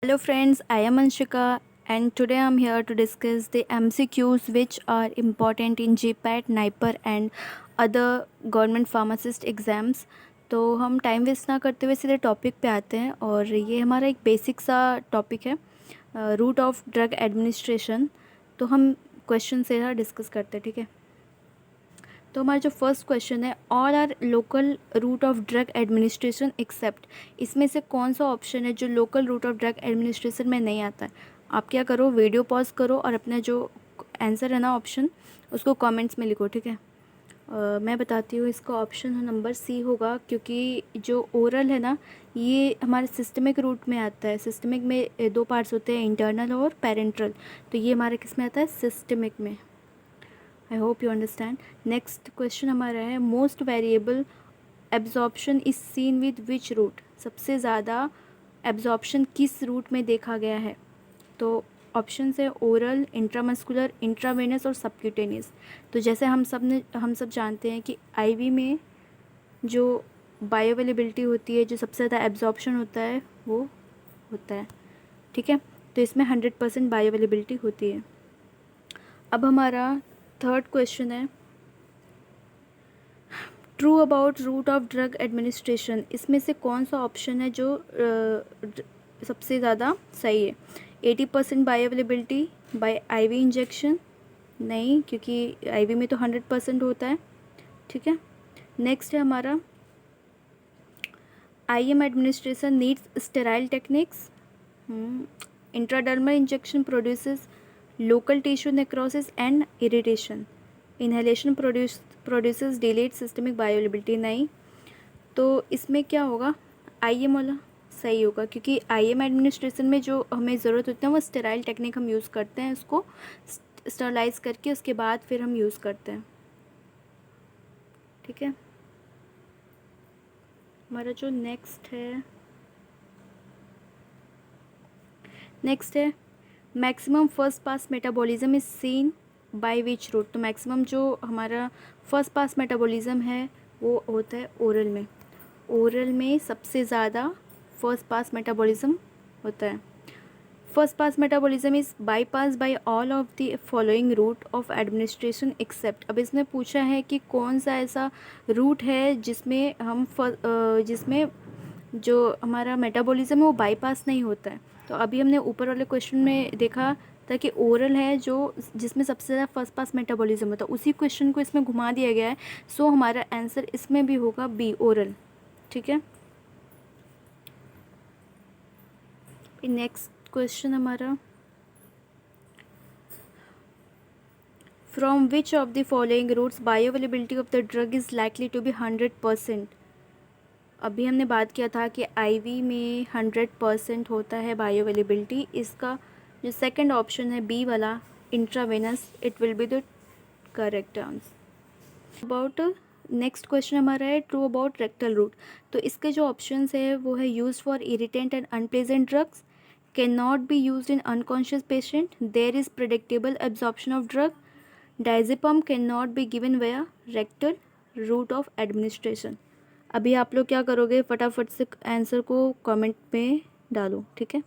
Hello friends, I am Anshika and today I am here to discuss the MCQs which are important in GPAT, NIPER and other government pharmacist exams. तो हम time waste ना करते हुए सीधे topic पे आते हैं और ये हमारा एक बेसिक सा टॉपिक है, रूट ऑफ ड्रग एडमिनिस्ट्रेशन। तो हम क्वेश्चन से डिस्कस करते हैं, ठीक है। तो हमारा जो फर्स्ट क्वेश्चन है, all are local route of drug administration except, इसमें से कौन सा ऑप्शन है जो local route of drug administration में नहीं आता है। आप क्या करो, वीडियो पॉज करो और अपना जो आंसर है ना ऑप्शन, उसको कमेंट्स में लिखो, ठीक है। मैं बताती हूँ, इसका ऑप्शन नंबर सी होगा, क्योंकि जो ओरल है ना, ये हमारे सिस्टमिक रूट में आता है। सिस्टमिक में दो पार्ट्स होते हैं, इंटरनल और पेरेंट्रल। तो ये हमारे किस में आता है, सिस्टमिक में। I hope you understand. Next question हमारा है, most variable absorption is seen with which route, सबसे ज़्यादा एब्जॉर्प्शन किस रूट में देखा गया है। तो ऑप्शन है ओरल, इंट्रामस्कुलर, इंट्रावेनस और सबक्यूटेनियस। तो जैसे हम सब जानते हैं कि आईवी में जो बायोअवेलेबिलिटी होती है, जो सबसे ज़्यादा एब्जॉर्प्शन होता है, वो होता है, ठीक है। तो इसमें 100% बायोअवेलेबिलिटी होती है। अब हमारा थर्ड क्वेश्चन है, true about route of drug administration, इसमें से कौन सा ऑप्शन है जो सबसे ज़्यादा सही है। 80% बायोअवेलेबिलिटी बाय आईवी इंजेक्शन, नहीं, क्योंकि आईवी में तो 100% होता है, ठीक है। नेक्स्ट है हमारा, IM administration needs sterile techniques, intradermal injection produces local tissue necrosis and irritation, inhalation produces delayed systemic bioavailability, नहीं। तो इसमें क्या होगा, आईएम वाला सही होगा, क्योंकि आईएम एडमिनिस्ट्रेशन में जो हमें ज़रूरत होती है वो स्टेराइल टेक्निक हम यूज़ करते हैं, उसको स्टरलाइज करके उसके बाद फिर हम यूज़ करते हैं, ठीक है। हमारा जो नेक्स्ट है maximum first pass metabolism is seen by which route. तो मैक्सिमम जो हमारा फर्स्ट पास मेटाबॉलिज्म है वो होता है ओरल में। ओरल में सबसे ज़्यादा फर्स्ट पास मेटाबॉलिज्म होता है। First pass metabolism is bypass by all of the following route of administration except. अब इसने पूछा है कि कौन सा ऐसा रूट है जिसमें जिसमें जो हमारा मेटाबॉलिज्म है वो बाईपास नहीं होता है। तो अभी हमने ऊपर वाले क्वेश्चन में देखा था कि ओरल है जो जिसमें सबसे ज़्यादा फर्स्ट पास मेटाबॉलिज्म होता है, उसी क्वेश्चन को इसमें घुमा दिया गया है। सो हमारा आंसर इसमें भी होगा बी, ओरल, ठीक है। नेक्स्ट क्वेश्चन हमारा, from which of the following routes bioavailability of the drug is likely to be 100%। अभी हमने बात किया था कि आईवी में 100% होता है बायोअवेलेबिलिटी। इसका जो सेकंड ऑप्शन है बी वाला, intravenous, it will be the correct answer. About next question हमारा है, ट्रू अबाउट रेक्टल रूट। तो इसके जो ऑप्शंस है वो है, use for irritant and unpleasant drugs, can not be use in unconscious patient, there is predictable absorption of drug, diazepam can not be given via rectal route of administration. अभी आप लोग क्या करोगे, फटाफट से आंसर को कमेंट में डालो, ठीक है।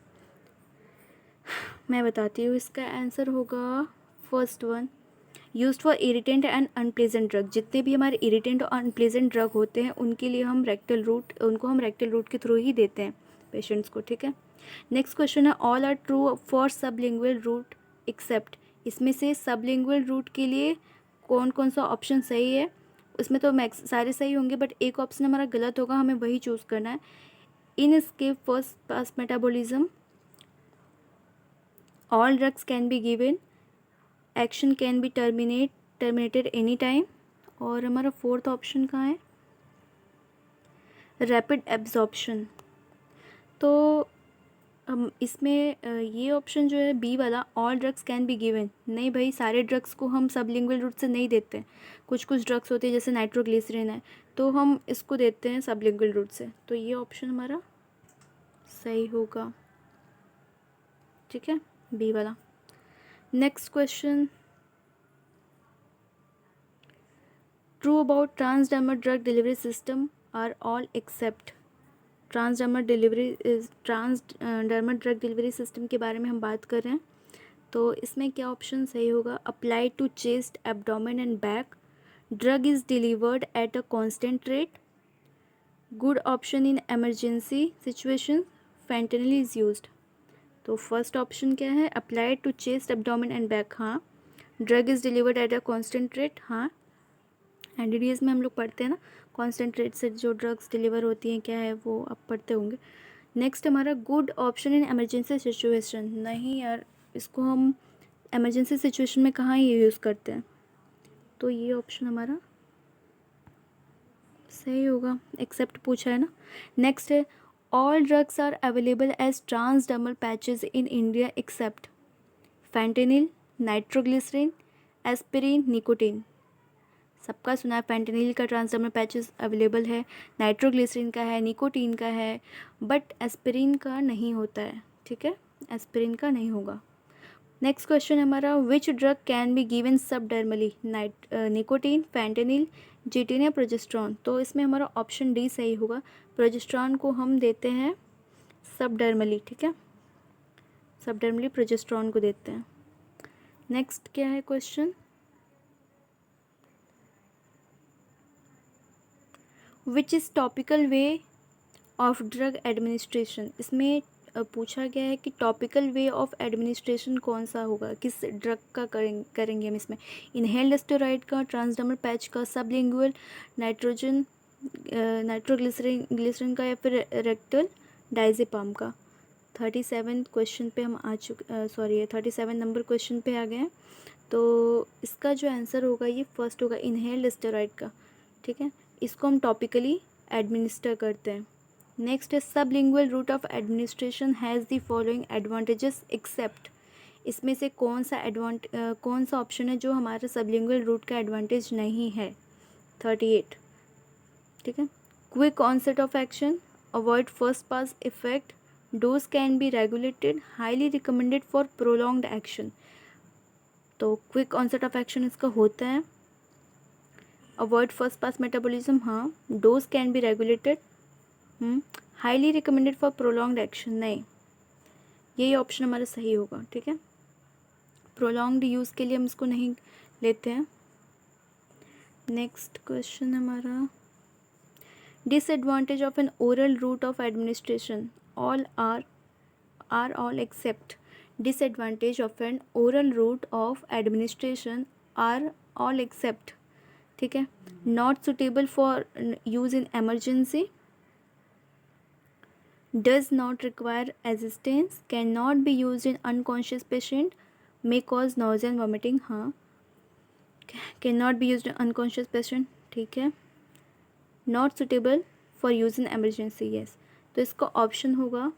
मैं बताती हूँ, इसका आंसर होगा first one, used for irritant and unpleasant drug. जितने भी हमारे इरिटेंट और अनप्लेजेंट ड्रग होते हैं उनके लिए हम उनको हम रेक्टल रूट के थ्रू ही देते हैं पेशेंट्स को, ठीक है। नेक्स्ट क्वेश्चन है, all are true for sublingual route except. इसमें से सबलिंगुअल रूट के लिए कौन कौन सा ऑप्शन सही है। उसमें तो मैक्स सारे सही होंगे, बट एक ऑप्शन हमारा गलत होगा, हमें वही चूज़ करना है। Escape first pass metabolism, all drugs can be given, action can be terminated any time, और हमारा फोर्थ ऑप्शन कहाँ है, रैपिड एब्जॉर्प्शन। तो हम इसमें ये ऑप्शन जो है बी वाला, all drugs can be given, नहीं भाई, सारे ड्रग्स को हम सबलिंगुअल रूट से नहीं देते। कुछ कुछ ड्रग्स होते हैं जैसे नाइट्रोग्लिसरीन है, तो हम इसको देते हैं सबलिंगुअल रूट से। तो ये ऑप्शन हमारा सही होगा, ठीक है, बी वाला। Next question, true about transdermal drug delivery system are all except. Transdermal drug delivery system के बारे में हम बात कर रहे हैं। तो इसमें क्या ऑप्शन सही होगा? Apply to chest, abdomen and back, drug is delivered at a constant rate, good option in emergency situation, fentanyl is used. तो फर्स्ट ऑप्शन क्या है? Apply to chest, abdomen and back, हाँ। Drug is delivered at a constant rate, हाँ। NDDS में हम लोग पढ़ते हैं ना, कॉन्स्टेंट रेट से जो ड्रग्स डिलीवर होती हैं क्या है वो आप पढ़ते होंगे। नेक्स्ट हमारा good option in emergency situation, नहीं यार, इसको हम एमरजेंसी सिचुएशन में कहाँ ये यूज़ करते हैं, तो ये ऑप्शन हमारा सही होगा, एक्सेप्ट पूछा है ना। नेक्स्ट है all drugs are available as transdermal patches in India except fentanyl, nitroglycerin, aspirin, nicotine. सबका सुना है फैंटेनिल का ट्रांसडर्मल पैचेस अवेलेबल है, नाइट्रोग्लिसरीन का है, निकोटीन का है, बट एस्पिरिन का नहीं होता है, ठीक है, एस्पिरिन का नहीं होगा। नेक्स्ट क्वेश्चन हमारा which drug can be given subdermally, nicotine, fentanyl, GTN या प्रोजेस्ट्रॉन। तो इसमें हमारा ऑप्शन डी सही होगा, प्रोजेस्ट्रॉन को हम देते हैं सबडर्मली, ठीक है, सबडर्मली प्रोजेस्ट्रॉन को देते हैं। नेक्स्ट क्या है question? Which is topical way of drug administration. इसमें पूछा गया है कि टॉपिकल वे ऑफ एडमिनिस्ट्रेशन कौन सा होगा, किस ड्रग का करेंगे हम इसमें, इनहेल्ड स्टेरॉइड का, ट्रांसडर्मल पैच का, सबलिंगुअल, नाइट्रोग्लिसरीन का, या फिर रेक्टल डायजेपाम का। 37 क्वेश्चन पे हम आ चुके, सॉरी 37 नंबर क्वेश्चन पे आ गए हैं। तो इसका जो आंसर होगा ये फर्स्ट होगा, इनहेल्ड स्टेरॉइड का, ठीक है, इसको हम टॉपिकली एडमिनिस्टर करते हैं। नेक्स्ट है sublingual route of administration has the following advantages except. इसमें से कौन सा ऑप्शन है जो हमारे सबलिंगुअल रूट का एडवांटेज नहीं है? 38, ठीक है। Quick onset of action, avoid first pass effect, dose can be regulated, highly recommended for prolonged action. तो क्विक ऑनसेट ऑफ एक्शन इसका होता है, अवॉइड फर्स्ट पास मेटाबॉलिज्म, हाँ, dose can be regulated, highly recommended for prolonged action, नहीं, यही option हमारा सही होगा, ठीक है, प्रोलॉन्ग्ड यूज़ के लिए हम इसको नहीं लेते हैं। नेक्स्ट क्वेश्चन हमारा disadvantage of an oral route of administration, all are all except. Disadvantage of an oral route of administration are all except, ठीक है, not suitable for use in emergency, does not require assistance, cannot be used in unconscious patient, may cause nausea and vomiting, हाँ, cannot be used in unconscious patient, ठीक है, not suitable for use in emergency, yes, तो इसका option होगा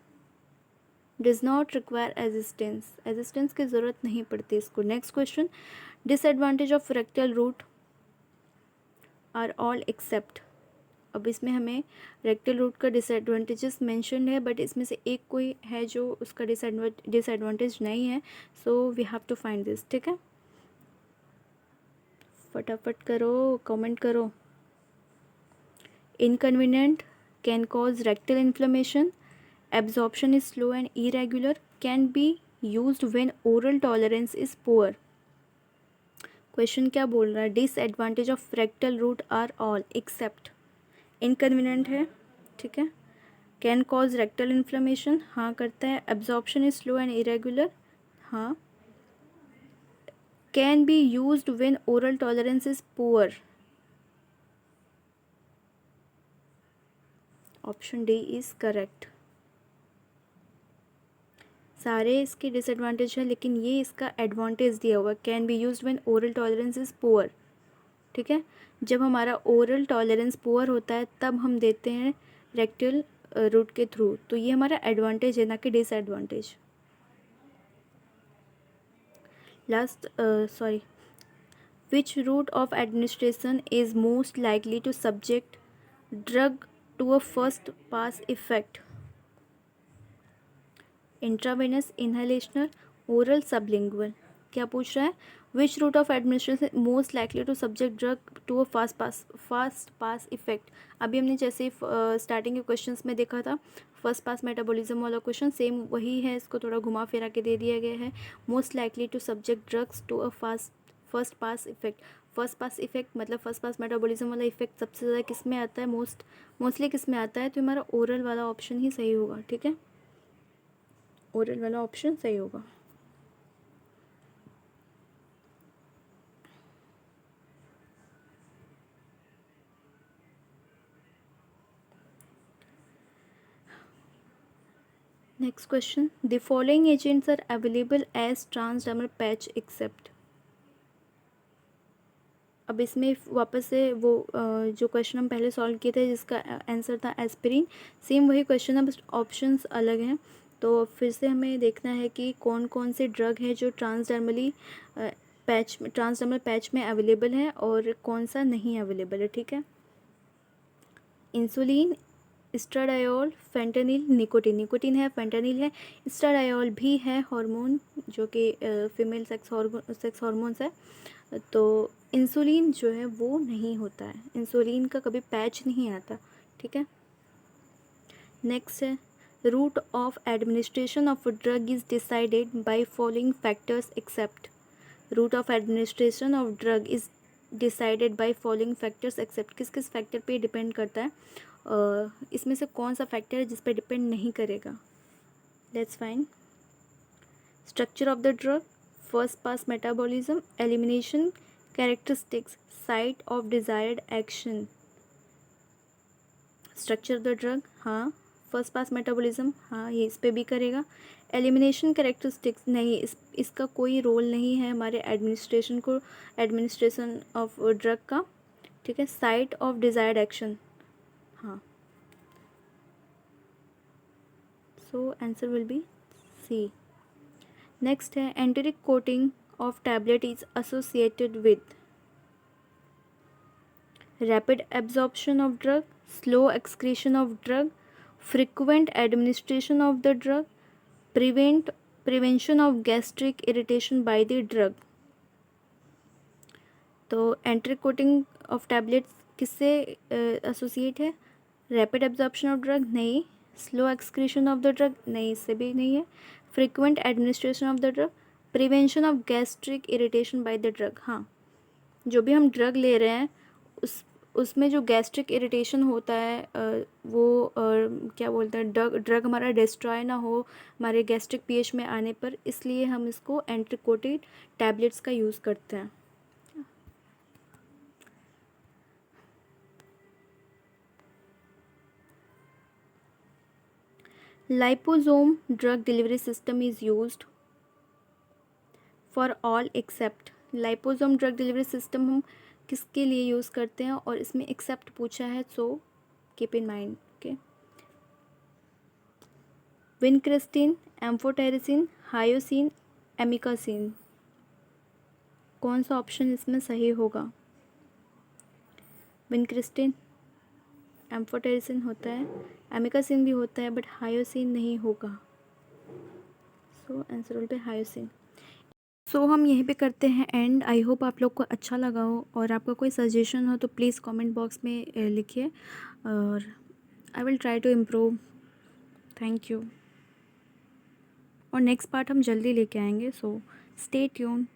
does not require assistance की ज़रूरत नहीं पड़ती इसको। Next question disadvantage of rectal route are all except. अब इसमें हमें रेक्टल रूट का डिसएडवांटेजेस मेंशन है, बट इसमें से एक कोई है जो उसका डिसएडवांटेज नहीं है, so we have to find this, ठीक है, फटाफट करो, कमेंट करो। Inconvenient, can cause rectal inflammation, absorption is slow and irregular, can be used when oral tolerance is poor. Question क्या बोल रहा है? Disadvantage of rectal route are all except, inconvenient है, ठीक है, कैन कॉज रेक्टल इन्फ्लेमेशन, हाँ करता है, absorption is slow and irregular, हाँ, can be used when oral tolerance is poor, option D is correct. सारे इसके डिसएडवांटेज है, लेकिन ये इसका एडवांटेज दिया हुआ, can be used when oral tolerance is poor, ठीक है, जब हमारा ओरल टॉलरेंस पुअर होता है तब हम देते हैं रेक्टल रूट के थ्रू, तो ये हमारा एडवांटेज है, ना कि disadvantage. Last sorry which route of administration is most likely to subject drug to a first pass effect, intravenous, inhalational, oral, sublingual. क्या पूछ रहा है, which route of administration most likely to subject drug to a fast pass effect. अभी हमने जैसे starting के questions में देखा था फर्स्ट पास मेटाबॉलिज्म वाला क्वेश्चन, सेम वही है, इसको थोड़ा घुमा फिरा के दे दिया गया है। Most likely to subject drugs to a first pass effect. First pass effect मतलब फर्स्ट पास मेटाबॉलिज्म वाला इफेक्ट सबसे ज़्यादा किस में आता है, मोस्टली किस में आता है, तो हमारा ओरल वाला ऑप्शन ही सही होगा। ठीक है, ओरल वाला ऑप्शन सही होगा। Next question, the following agents are available as transdermal patch except. अब इसमें वापस से वो जो क्वेश्चन हम पहले सॉल्व किए थे जिसका आंसर था एस्पिरिन, सेम वही क्वेश्चन है, बस ऑप्शंस अलग हैं। तो फिर से हमें देखना है कि कौन कौन से ड्रग है जो ट्रांसडर्मल पैच में अवेलेबल है और कौन सा नहीं अवेलेबल है। ठीक है, इंसुलिन, एस्ट्राडायोल, फेंटानिल, निकोटीन है, फेंटानिल है, एस्ट्राडायोल भी है हार्मोन जो कि फीमेल सेक्स हार्मोन्स है। तो इंसुलिन जो है वो नहीं होता है, इंसुलिन का कभी पैच नहीं आता। ठीक है, नेक्स्ट है, route of administration of drug is decided by following factors except. Route of administration of drug is decided by following factors except, किस किस फैक्टर पे डिपेंड करता है, इसमें से कौन सा फैक्टर है जिस पे डिपेंड नहीं करेगा। Let's find, structure of the drug, first pass metabolism, elimination, characteristics, site of desired action. Structure of the drug, हाँ। फर्स्ट पास मेटाबॉलिज्म, हाँ, ये इस पे भी करेगा। एलिमिनेशन कैरेक्टरिस्टिक्स, नहीं, इसका कोई रोल नहीं है हमारे एडमिनिस्ट्रेशन ऑफ ड्रग का। ठीक है, साइट ऑफ डिजायर्ड एक्शन, हाँ। So answer will be C. Next है, enteric coating of tablet is associated with rapid absorption of drug, slow excretion of drug, frequent administration of the drug, prevention of gastric irritation by the drug. तो enteric coating of tablets किससे associate है, rapid absorption of drug नहीं, slow excretion of the drug नहीं, इससे भी नहीं है, frequent administration of the drug, prevention of gastric irritation by the drug. हाँ, जो भी हम ड्रग ले रहे हैं उसमें जो गैस्ट्रिक इरिटेशन होता है वो क्या बोलते हैं, ड्रग हमारा डिस्ट्रॉय ना हो हमारे गैस्ट्रिक पीएच में आने पर, इसलिए हम इसको एंट्रिकोटेड टैबलेट्स का यूज़ करते हैं। Liposome drug delivery system is used for all except. Liposome drug delivery system हम किसके लिए यूज़ करते हैं और इसमें एक्सेप्ट पूछा है, so keep in mind. Okay, vincristine, amphotericin, hyoscine, amikacin, कौन सा ऑप्शन इसमें सही होगा। विनक्रिस्टिन, एम्फोटेरिसिन होता है, एमिकासिन भी होता है, बट हायोसिन नहीं होगा। So answer will be hyoscine. So हम यहीं पे करते हैं एंड। आई होप आप लोग को अच्छा लगा हो, और आपका कोई सजेशन हो तो प्लीज़ कमेंट बॉक्स में लिखिए, और I will try to improve. Thank you, और नेक्स्ट पार्ट हम जल्दी लेके आएंगे, सो स्टे ट्यून।